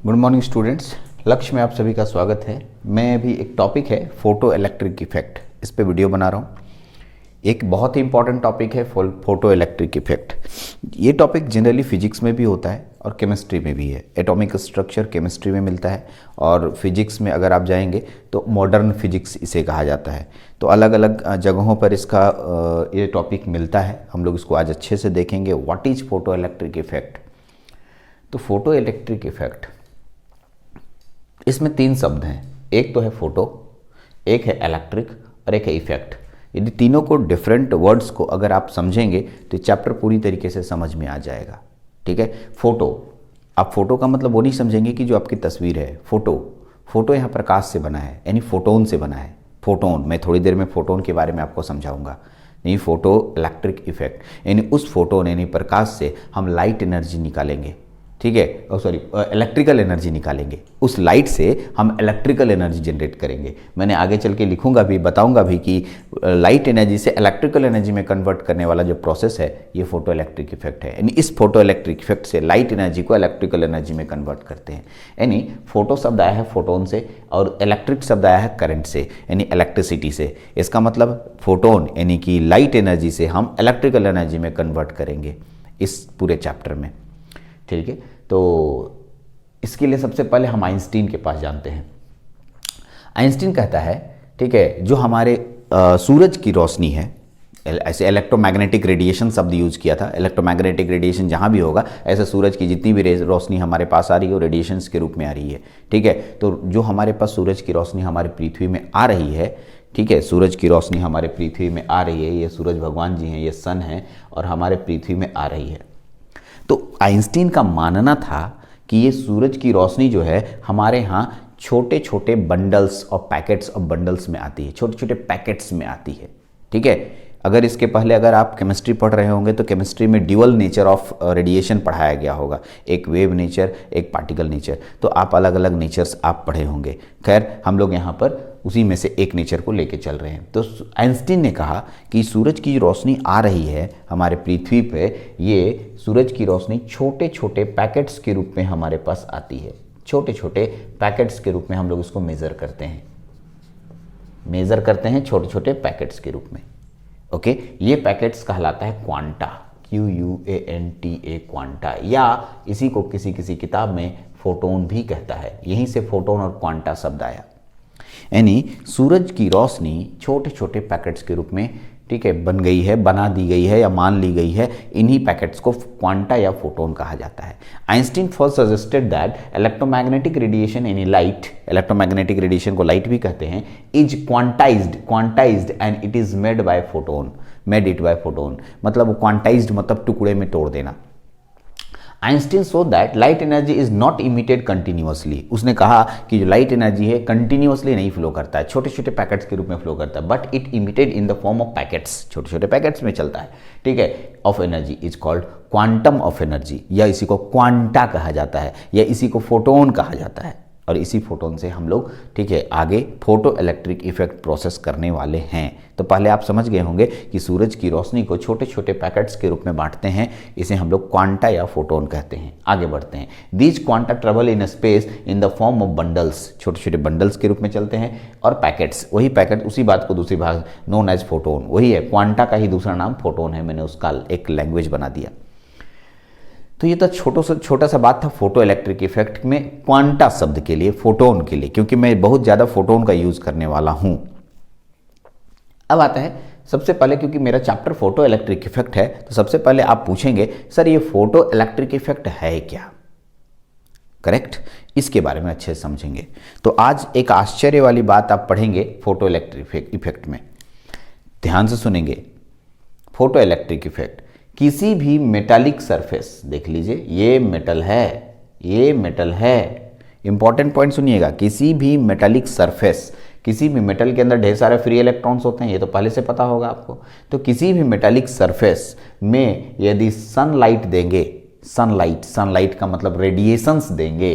Good morning students. लक्ष्य में आप सभी का स्वागत है। मैं अभी एक टॉपिक है फोटो इलेक्ट्रिक इफेक्ट, इस पे वीडियो बना रहा हूँ। एक बहुत ही इंपॉर्टेंट टॉपिक है फोटो इलेक्ट्रिक इफेक्ट। ये टॉपिक जनरली फिजिक्स में भी होता है और केमिस्ट्री में भी है। एटॉमिक स्ट्रक्चर केमिस्ट्री में मिलता है और फिजिक्स में अगर आप जाएंगे तो मॉडर्न फिजिक्स इसे कहा जाता है। तो अलग अलग जगहों पर इसका ये टॉपिक मिलता है। हम लोग इसको आज अच्छे से देखेंगे। What is photo electric effect. तो फोटो इलेक्ट्रिक इफेक्ट, इसमें तीन शब्द हैं। एक तो है फोटो, एक है इलेक्ट्रिक और एक है इफेक्ट। यदि तीनों को डिफरेंट वर्ड्स को अगर आप समझेंगे तो चैप्टर पूरी तरीके से समझ में आ जाएगा। ठीक है। फोटो, आप फोटो का मतलब वो नहीं समझेंगे कि जो आपकी तस्वीर है। फोटो यहाँ प्रकाश से बना है, यानी फोटोन से बना है। फोटोन, मैं थोड़ी देर में फोटोन के बारे में आपको समझाऊंगा। नहीं, फोटो इलेक्ट्रिक इफेक्ट यानी उस फोटोन यानी प्रकाश से हम लाइट एनर्जी निकालेंगे। ठीक है, इलेक्ट्रिकल एनर्जी निकालेंगे। उस लाइट से हम इलेक्ट्रिकल एनर्जी जनरेट करेंगे। मैंने आगे चल के लिखूंगा भी, बताऊंगा भी कि लाइट एनर्जी से इलेक्ट्रिकल एनर्जी में कन्वर्ट करने वाला जो प्रोसेस है ये फोटो इलेक्ट्रिक इफेक्ट है। यानी इस फोटो इलेक्ट्रिक इफेक्ट से लाइट एनर्जी को इलेक्ट्रिकल एनर्जी में कन्वर्ट करते हैं। यानी फोटो शब्द आया है फोटोन से और इलेक्ट्रिक शब्द आया है करंट से, यानी इलेक्ट्रिसिटी से। इसका मतलब फोटोन यानी कि लाइट एनर्जी से हम इलेक्ट्रिकल एनर्जी में कन्वर्ट करेंगे इस पूरे चैप्टर में। ठीक है। तो इसके लिए सबसे पहले हम आइंस्टीन के पास जानते हैं। आइंस्टीन कहता है, ठीक है, जो हमारे सूरज की रोशनी है, ऐसे इलेक्ट्रोमैग्नेटिक रेडिएशन शब्द यूज किया था। इलेक्ट्रोमैग्नेटिक रेडिएशन जहाँ भी होगा, ऐसे सूरज की जितनी भी रोशनी हमारे पास आ रही है वो रेडिएशंस के रूप में आ रही है। ठीक है। तो जो हमारे पास सूरज की रोशनी हमारे पृथ्वी में आ रही है, ठीक है, सूरज की रोशनी हमारे पृथ्वी में आ रही है, ये सूरज भगवान जी हैं, ये सन है और हमारे पृथ्वी में आ रही है। तो आइंस्टीन का मानना था कि ये सूरज की रोशनी जो है हमारे यहाँ छोटे छोटे बंडल्स और पैकेट्स ऑफ बंडल्स में आती है, छोटे छोटे पैकेट्स में आती है। ठीक है। अगर इसके पहले अगर आप केमिस्ट्री पढ़ रहे होंगे तो केमिस्ट्री में ड्यूअल नेचर ऑफ रेडिएशन पढ़ाया गया होगा, एक वेव नेचर, एक पार्टिकल नेचर। तो आप अलग अलग नेचर्स आप पढ़े होंगे। खैर, हम लोग यहाँ पर उसी में से एक नेचर को लेके चल रहे हैं। तो आइंस्टीन ने कहा कि सूरज की रोशनी आ रही है हमारे पृथ्वी पे, ये सूरज की रोशनी छोटे छोटे पैकेट्स के रूप में हमारे पास आती है। छोटे छोटे पैकेट्स के रूप में हम लोग इसको मेज़र करते हैं छोटे छोटे पैकेट्स के रूप में। ओके। ये पैकेट्स कहलाता है क्वांटा, QUANTA क्वांटा, या इसी को किसी किसी किताब में फोटोन भी कहता है। यहीं से फोटोन और क्वांटा शब्द आया। यानी सूरज की रोशनी छोटे छोटे पैकेट्स के रूप में, ठीक है, बना दी गई है या मान ली गई है। इन्हीं पैकेट्स को क्वांटा या फोटोन कहा जाता है। Einstein first suggested that electromagnetic radiation यानी लाइट, इलेक्ट्रोमैग्नेटिक रेडिएशन को लाइट भी कहते हैं, is quantized and it is made it by photon. मतलब क्वांटाइज्ड मतलब टुकड़े में तोड़ देना। Einstein so that light energy is not emitted continuously. उसने कहा कि जो लाइट एनर्जी है कंटिन्यूअसली नहीं फ्लो करता है, छोटे छोटे पैकेट्स के रूप में फ्लो करता है, but it emitted in the form of packets, छोटे छोटे पैकेट्स में चलता है। ठीक है। Of energy is called quantum of energy, या इसी को क्वांटा कहा जाता है, या इसी को फोटोन कहा जाता है। और इसी फोटोन से हम लोग, ठीक है, आगे फोटो इलेक्ट्रिक इफेक्ट प्रोसेस करने वाले हैं। तो पहले आप समझ गए होंगे कि सूरज की रोशनी को छोटे छोटे पैकेट्स के रूप में बांटते हैं, इसे हम लोग क्वांटा या फोटोन कहते हैं। आगे बढ़ते हैं। These quanta travel in space in the form of bundles, छोटे छोटे बंडल्स के रूप में चलते हैं। और पैकेट्स, वही पैकेट, उसी बात को दूसरी भाग नोन एज फोटोन, वही है, क्वांटा का ही दूसरा नाम फोटोन है। मैंने उसका एक लैंग्वेज बना दिया। तो ये तो छोटा सा बात था फोटो इलेक्ट्रिक इफेक्ट में क्वांटा शब्द के लिए, फोटोन के लिए, क्योंकि मैं बहुत ज़्यादा फोटोन का यूज़ करने वाला हूँ। अब आता है सबसे पहले, क्योंकि मेरा चैप्टर फोटो इलेक्ट्रिक इफेक्ट है, तो सबसे पहले आप पूछेंगे सर ये फोटो इलेक्ट्रिक इफेक्ट है क्या। करेक्ट। इसके बारे में अच्छे से समझेंगे। तो आज एक आश्चर्य वाली बात आप पढ़ेंगे फोटो इलेक्ट्रिक इफेक्ट में। ध्यान से सुनेंगे। फोटो इलेक्ट्रिक इफेक्ट, किसी भी मेटालिक सरफेस, देख लीजिए ये मेटल है, इंपॉर्टेंट पॉइंट सुनिएगा। किसी भी मेटालिक सरफेस, किसी भी मेटल के अंदर ढेर सारे फ्री इलेक्ट्रॉन्स होते हैं, ये तो पहले से पता होगा आपको। तो किसी भी मेटालिक सरफेस में यदि सनलाइट देंगे, सनलाइट का मतलब रेडिएशंस देंगे,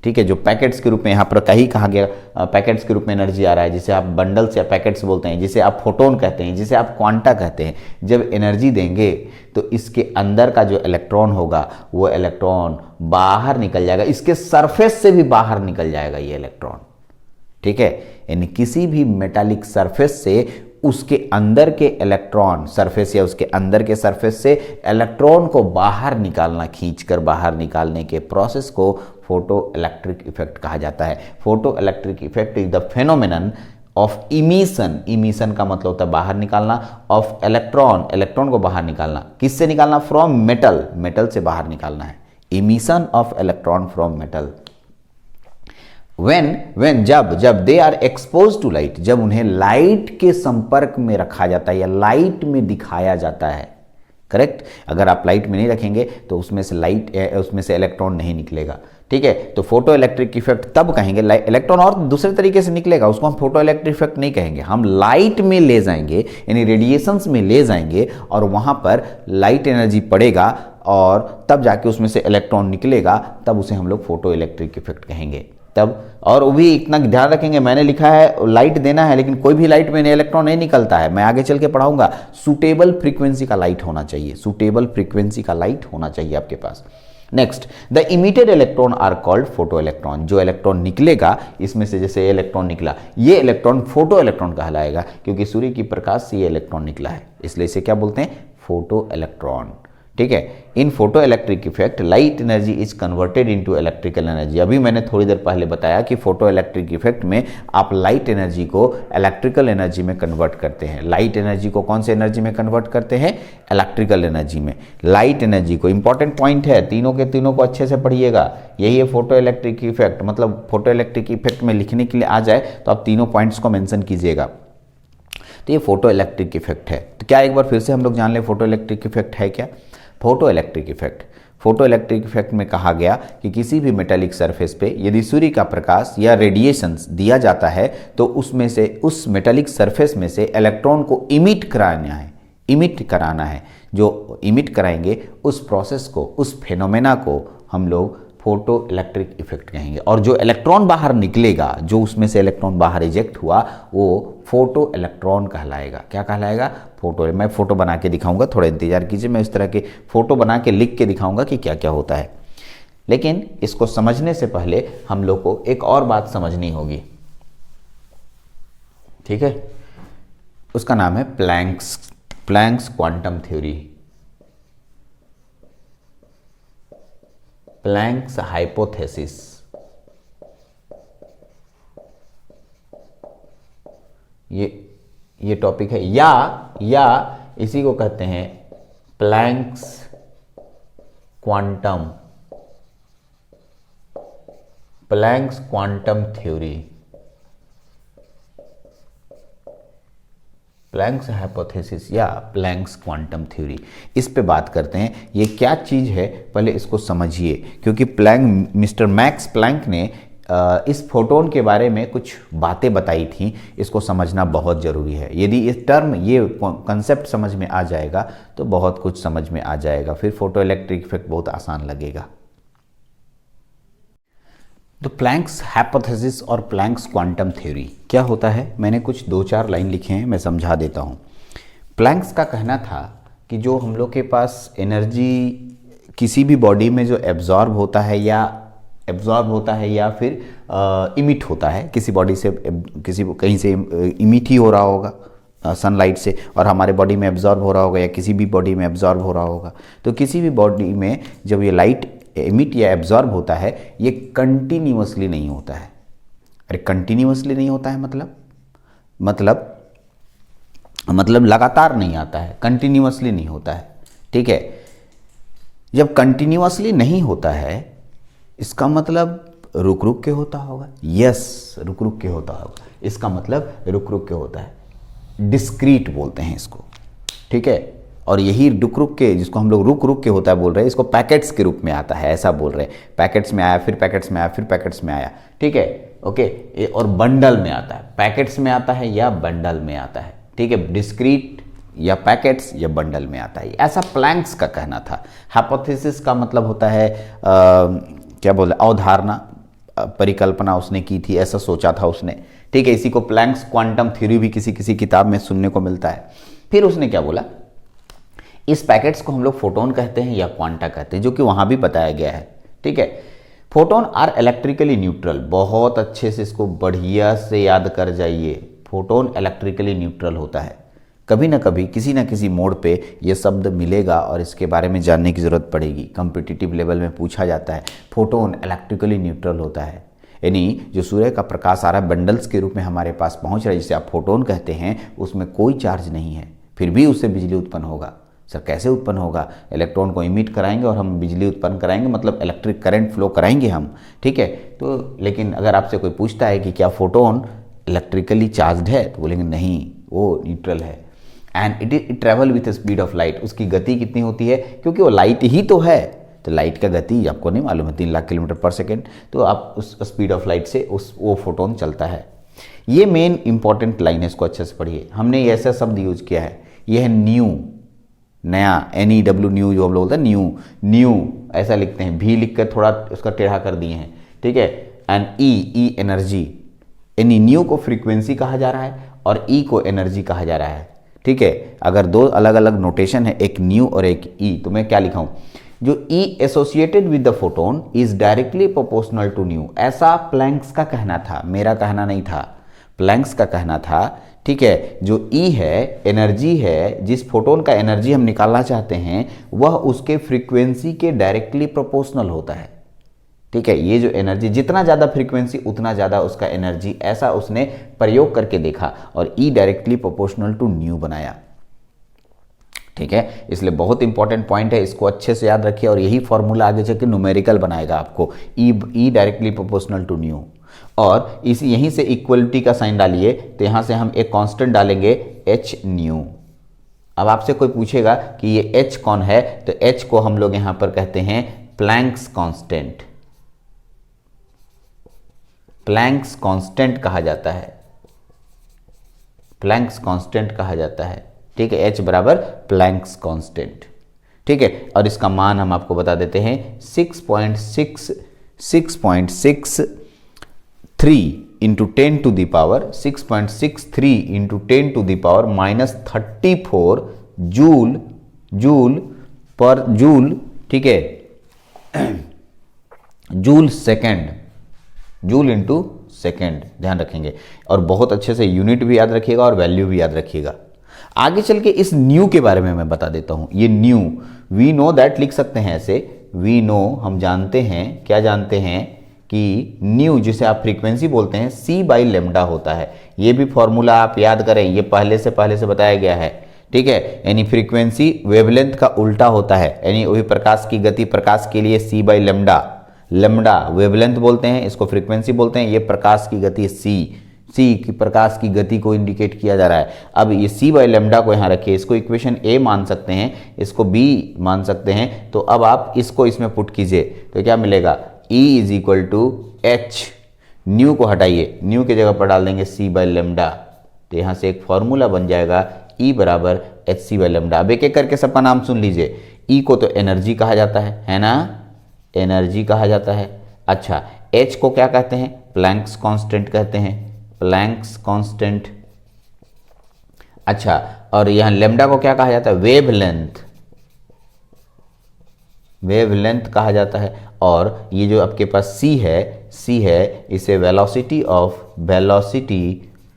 ठीक है, जो पैकेट्स के रूप में यहाँ पर कहीं कहा गया पैकेट्स के रूप में एनर्जी आ रहा है, जिसे आप बंडल्स या पैकेट्स बोलते हैं, जिसे आप फोटोन कहते हैं, जिसे आप क्वांटा कहते हैं। जब एनर्जी देंगे तो इसके अंदर का जो इलेक्ट्रॉन होगा वो इलेक्ट्रॉन बाहर निकल जाएगा, इसके सरफेस से भी बाहर निकल जाएगा ये इलेक्ट्रॉन। ठीक है, यानी किसी भी मेटालिक सरफेस से उसके अंदर के इलेक्ट्रॉन सरफेस या उसके अंदर के सरफेस से इलेक्ट्रॉन को बाहर निकालना, खींचकर बाहर निकालने के प्रोसेस को फोटो इलेक्ट्रिक इफेक्ट कहा जाता है। Photo electric effect is the phenomenon of emission. Emission का मतलब होता है बाहर निकालना, ऑफ इलेक्ट्रॉन, इलेक्ट्रॉन को बाहर निकालना। किससे निकालना? फ्रॉम मेटल, मेटल से बाहर निकालना है। Emission of electron from metal. जब they are expose to light, जब उन्हें लाइट के संपर्क में रखा जाता है या लाइट में दिखाया जाता है। करेक्ट, अगर आप लाइट में नहीं रखेंगे तो उसमें से इलेक्ट्रॉन नहीं निकलेगा। ठीक है, तो फोटो इलेक्ट्रिक इफेक्ट तब कहेंगे, इलेक्ट्रॉन और दूसरे तरीके से निकलेगा, उसको हम फोटो इलेक्ट्रिक इफेक्ट नहीं कहेंगे, हम लाइट में ले जाएंगे, यानी रेडिएशंस में ले जाएंगे और वहां पर लाइट एनर्जी पड़ेगा और तब जाके उसमें से इलेक्ट्रॉन निकलेगा, तब उसे हम लोग फोटो इलेक्ट्रिक इफेक्ट कहेंगे। तब और वो भी इतना ध्यान रखेंगे, मैंने लिखा है लाइट देना है, लेकिन कोई भी लाइट में इलेक्ट्रॉन नहीं निकलता है, मैं आगे चल के पढ़ाऊंगा। सुटेबल फ्रीक्वेंसी का लाइट होना चाहिए, सुटेबल फ्रीक्वेंसी का लाइट होना चाहिए आपके पास। Next, the emitted electron are called photo electron. जो इलेक्ट्रॉन निकलेगा इसमें से, जैसे इलेक्ट्रॉन निकला, ये इलेक्ट्रॉन फोटो इलेक्ट्रॉन कहलाएगा, क्योंकि सूर्य की प्रकाश से ये इलेक्ट्रॉन निकला है, इसलिए इसे क्या बोलते हैं? Photo electron. ठीक है, in photo electric effect light energy is converted into electrical energy. अभी मैंने थोड़ी देर पहले बताया कि फोटो इलेक्ट्रिक इफेक्ट में आप लाइट एनर्जी को इलेक्ट्रिकल एनर्जी में कन्वर्ट करते हैं। लाइट एनर्जी को कौन से एनर्जी में कन्वर्ट करते हैं? इलेक्ट्रिकल एनर्जी में। लाइट एनर्जी को, इंपॉर्टेंट पॉइंट है, तीनों के तीनों को अच्छे से पढ़िएगा, यही है फोटो इलेक्ट्रिक इफेक्ट। मतलब फोटो इलेक्ट्रिक इफेक्ट में लिखने के लिए आ जाए तो आप तीनों पॉइंट्स को मेंशन कीजिएगा। तो ये फोटो इलेक्ट्रिक इफेक्ट है। तो क्या एक बार फिर से हम लोग जान लें फोटो इलेक्ट्रिक इफेक्ट है क्या? Photo electric effect, photo electric effect में कहा गया कि किसी भी मेटालिक सरफेस पे यदि सूर्य का प्रकाश या रेडिएशंस दिया जाता है तो उसमें से, उस मेटालिक सरफेस में से इलेक्ट्रॉन को इमिट कराना है। जो इमिट कराएंगे उस प्रोसेस को, उस फेनोमेना को हम लोग फोटो इलेक्ट्रिक इफेक्ट कहेंगे। और जो इलेक्ट्रॉन बाहर निकलेगा, जो उसमें से इलेक्ट्रॉन बाहर इजेक्ट हुआ, वो फोटो इलेक्ट्रॉन कहलाएगा। क्या कहलाएगा? फोटो। मैं फोटो बना के दिखाऊंगा, थोड़ा इंतजार कीजिए, मैं इस तरह के फोटो बना के लिख के दिखाऊंगा कि क्या क्या होता है। लेकिन इसको समझने से पहले हम लोग को एक और बात समझनी होगी। ठीक है, उसका नाम है Planck's quantum theory, Planck's hypothesis. ये टॉपिक है, या इसी को कहते हैं Planck's quantum theory, Planck's hypothesis या प्लैंक्स क्वांटम थ्योरी। इस पे बात करते हैं। ये क्या चीज़ है पहले इसको समझिए, क्योंकि मिस्टर मैक्स प्लैंक ने इस फोटोन के बारे में कुछ बातें बताई थी, इसको समझना बहुत ज़रूरी है। यदि इस टर्म, ये कंसेप्ट समझ में आ जाएगा तो बहुत कुछ समझ में आ जाएगा, फिर फोटो इलेक्ट्रिक इफेक्ट बहुत आसान लगेगा। तो प्लैंक्स हाइपोथेसिस और प्लैंक्स क्वांटम थ्योरी क्या होता है? मैंने कुछ 2-4 लाइन लिखे हैं, मैं समझा देता हूँ। प्लैंक्स का कहना था कि जो हम लोग के पास एनर्जी किसी भी बॉडी में जो एब्जॉर्ब होता है या फिर इमिट होता है, किसी बॉडी से, कहीं से इमिट ही हो रहा होगा सनलाइट से, और हमारे बॉडी में एब्जॉर्ब हो रहा होगा या किसी भी बॉडी में एब्जॉर्ब हो रहा होगा। तो किसी भी बॉडी में जब ये लाइट एमिट या एब्जॉर्ब होता है, ये कंटिन्यूअसली नहीं होता है। अरे कंटिन्यूअसली नहीं होता है मतलब लगातार नहीं आता है, कंटिन्यूअसली नहीं होता है। ठीक है, जब कंटिन्यूअसली नहीं होता है इसका मतलब रुक रुक के होता होगा। यस, रुक रुक के होता होगा, इसका मतलब रुक रुक के होता है। डिस्क्रीट बोलते हैं इसको। ठीक है, और यही रुक रुक के, जिसको हम लोग रुक रुक के होता है बोल रहे हैं, इसको पैकेट्स के रूप में आता है, ऐसा बोल रहे हैं। पैकेट्स में आया, फिर पैकेट्स में आया, फिर पैकेट्स में आया। ठीक है, ओके। और बंडल में आता है, पैकेट्स में आता है या बंडल में आता है। ठीक है, डिस्क्रीट या पैकेट्स या बंडल में आता है, ऐसा प्लैंक्स का कहना था। हाइपोथेसिस का मतलब होता है क्या बोले, अवधारणा। परिकल्पना उसने की थी, ऐसा सोचा था उसने, ठीक है। इसी को प्लैंक्स क्वांटम थ्योरी भी किसी किसी किताब में सुनने को मिलता है। फिर उसने क्या बोला, इस पैकेट्स को हम लोग फोटोन कहते हैं या क्वांटा कहते हैं, जो कि वहां भी बताया गया है, ठीक है। फोटोन आर इलेक्ट्रिकली न्यूट्रल, बहुत अच्छे से इसको बढ़िया से याद कर जाइए, फोटोन इलेक्ट्रिकली न्यूट्रल होता है। कभी ना कभी किसी ना किसी मोड़ पे ये शब्द मिलेगा और इसके बारे में जानने की ज़रूरत पड़ेगी, कॉम्पिटिटिव लेवल में पूछा जाता है। फोटोन इलेक्ट्रिकली न्यूट्रल होता है, यानी जो सूर्य का प्रकाश आ रहा है बंडल्स के रूप में हमारे पास पहुंच रहा है, जिसे आप फोटोन कहते हैं, उसमें कोई चार्ज नहीं है, फिर भी उससे बिजली उत्पन्न होगा। सर कैसे उत्पन्न होगा? इलेक्ट्रॉन को इमिट कराएंगे और हम बिजली उत्पन्न कराएंगे, मतलब इलेक्ट्रिक करंट फ्लो कराएंगे हम, ठीक है। तो लेकिन अगर आपसे कोई पूछता है कि क्या फोटोन इलेक्ट्रिकली चार्ज्ड है, तो बोलेंगे नहीं, वो न्यूट्रल है। And it travel with speed of light, उसकी गति कितनी होती है, क्योंकि वो लाइट ही तो है, तो लाइट का गति आपको नहीं मालूम है, 3 लाख किलोमीटर पर सेकेंड, तो आप उस स्पीड ऑफ लाइट से वो फोटोन चलता है। ये मेन इंपॉर्टेंट लाइन है, इसको अच्छे से पढ़िए। हमने ये ऐसा शब्द यूज किया है, ये है न्यू, नया, NEW न्यू, जो हम लोग बोलते हैं न्यू ऐसा लिखते हैं, भी लिख कर थोड़ा उसका टेढ़ा कर दिए हैं, ठीक है। एंड ई एनर्जी, यानी न्यू को फ्रीक्वेंसी कहा जा रहा है और ई को एनर्जी कहा जा रहा है, ठीक है। अगर दो अलग अलग नोटेशन है, एक न्यू और एक ई, तो मैं क्या लिखाऊं, जो E associated with the photon is directly proportional to nu, ऐसा प्लैंक्स का कहना था, मेरा कहना नहीं था, प्लैंक्स का कहना था, ठीक है। जो ई है, एनर्जी है, जिस फोटोन का एनर्जी हम निकालना चाहते हैं, वह उसके फ्रीक्वेंसी के डायरेक्टली प्रोपोर्शनल होता है, ठीक है। ये जो एनर्जी, जितना ज़्यादा फ्रीक्वेंसी उतना ज़्यादा उसका एनर्जी, ऐसा उसने प्रयोग करके देखा और E directly proportional to nu बनाया, ठीक है। इसलिए बहुत इंपॉर्टेंट पॉइंट है, इसको अच्छे से याद रखिए और यही फॉर्मूला आगे चल के न्यूमेरिकल बनाएगा आपको, E directly proportional to nu. और इस यहीं से इक्वलिटी का साइन डालिए, तो यहां से हम एक कांस्टेंट डालेंगे एच न्यू। अब आपसे कोई पूछेगा कि ये एच कौन है, तो एच को हम लोग यहां पर कहते हैं प्लैंक्स कांस्टेंट, प्लैंक्स कांस्टेंट कहा जाता है, प्लैंक्स कांस्टेंट कहा जाता है, ठीक है। एच बराबर प्लैंक्स कांस्टेंट, ठीक है। और इसका मान हम आपको बता देते हैं 6.63 into 10 to the power 6.63 into 10 to the power -34 joule पर जूल, ठीक है, joule second, joule into second, ध्यान रखेंगे। और बहुत अच्छे से यूनिट भी याद रखिएगा और वैल्यू भी याद रखिएगा। आगे चल के इस न्यू के बारे में मैं बता देता हूं। ये न्यू, वी नो दैट लिख सकते हैं ऐसे, वी नो हम जानते हैं, क्या जानते हैं कि न्यू जिसे आप फ्रीक्वेंसी बोलते हैं C/λ होता है। ये भी फॉर्मूला आप याद करें, ये पहले से बताया गया है, ठीक है। यानी फ्रीक्वेंसी वेवलेंथ का उल्टा होता है, यानी वही प्रकाश की गति, प्रकाश के लिए C/λ, लैम्डा वेवलेंथ बोलते हैं, इसको फ्रीक्वेंसी बोलते हैं, ये प्रकाश की गति सी की प्रकाश की गति को इंडिकेट किया जा रहा है। अब ये C/λ को यहाँ रखिए, इसको इक्वेशन A मान सकते हैं, इसको B मान सकते हैं। तो अब आप इसको इसमें पुट कीजिए, तो क्या मिलेगा, E = H, न्यू को हटाइए, न्यू की जगह पर डाल देंगे C/λ, तो यहाँ से एक फॉर्मूला बन जाएगा E = hc/λ। अब एक एक करके सबका नाम सुन लीजिए। E को तो एनर्जी कहा जाता है ना, एनर्जी कहा जाता है। अच्छा, H को क्या कहते हैं, प्लैंक्स कांस्टेंट कहते हैं, प्लैंक्स कांस्टेंट। अच्छा, और यहाँ लैम्डा को क्या कहा जाता है, वेवलेंथ, वेवलेंथ कहा जाता है। और ये जो आपके पास C है, इसे वेलोसिटी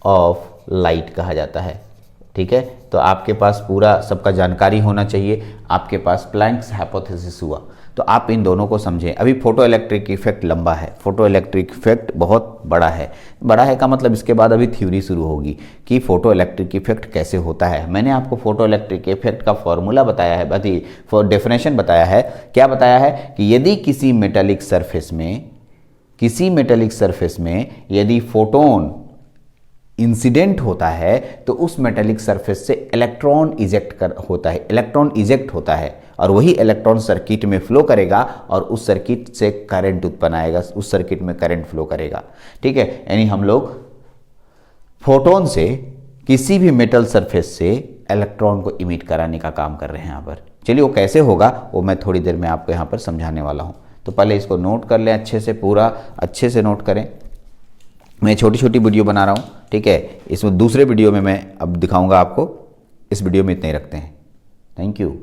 ऑफ लाइट कहा जाता है, ठीक है। तो आपके पास पूरा सबका जानकारी होना चाहिए। आपके पास प्लैंक्स हाइपोथेसिस हुआ, तो आप इन दोनों को समझें। अभी फोटो इलेक्ट्रिक इफेक्ट लंबा है, फोटो इलेक्ट्रिक इफेक्ट बहुत बड़ा है। बड़ा है का मतलब इसके बाद अभी थ्योरी शुरू होगी कि फोटो इलेक्ट्रिक इफेक्ट कैसे होता है। मैंने आपको फोटो इलेक्ट्रिक इफेक्ट का फॉर्मूला बताया है, डेफिनेशन बताया है। क्या बताया है कि यदि किसी मेटालिक सरफेस में यदि फोटोन इंसिडेंट होता है, तो उस मेटालिक सरफेस से इलेक्ट्रॉन इजेक्ट होता है और वही इलेक्ट्रॉन सर्किट में फ्लो करेगा और उस सर्किट से करंट उत्पन्न आएगा, उस सर्किट में करंट फ्लो करेगा, ठीक है। यानी हम लोग फोटोन से किसी भी मेटल सरफेस से इलेक्ट्रॉन को इमिट कराने का काम कर रहे हैं यहाँ पर। चलिए वो कैसे होगा वो मैं थोड़ी देर में आपको यहाँ पर समझाने वाला हूँ। तो पहले इसको नोट कर लें अच्छे से, पूरा अच्छे से नोट करें। मैं छोटी छोटी वीडियो बना रहा हूँ, ठीक है। इसमें दूसरे वीडियो में मैं अब दिखाऊंगा आपको। इस वीडियो में इतना ही रखते हैं। Thank you.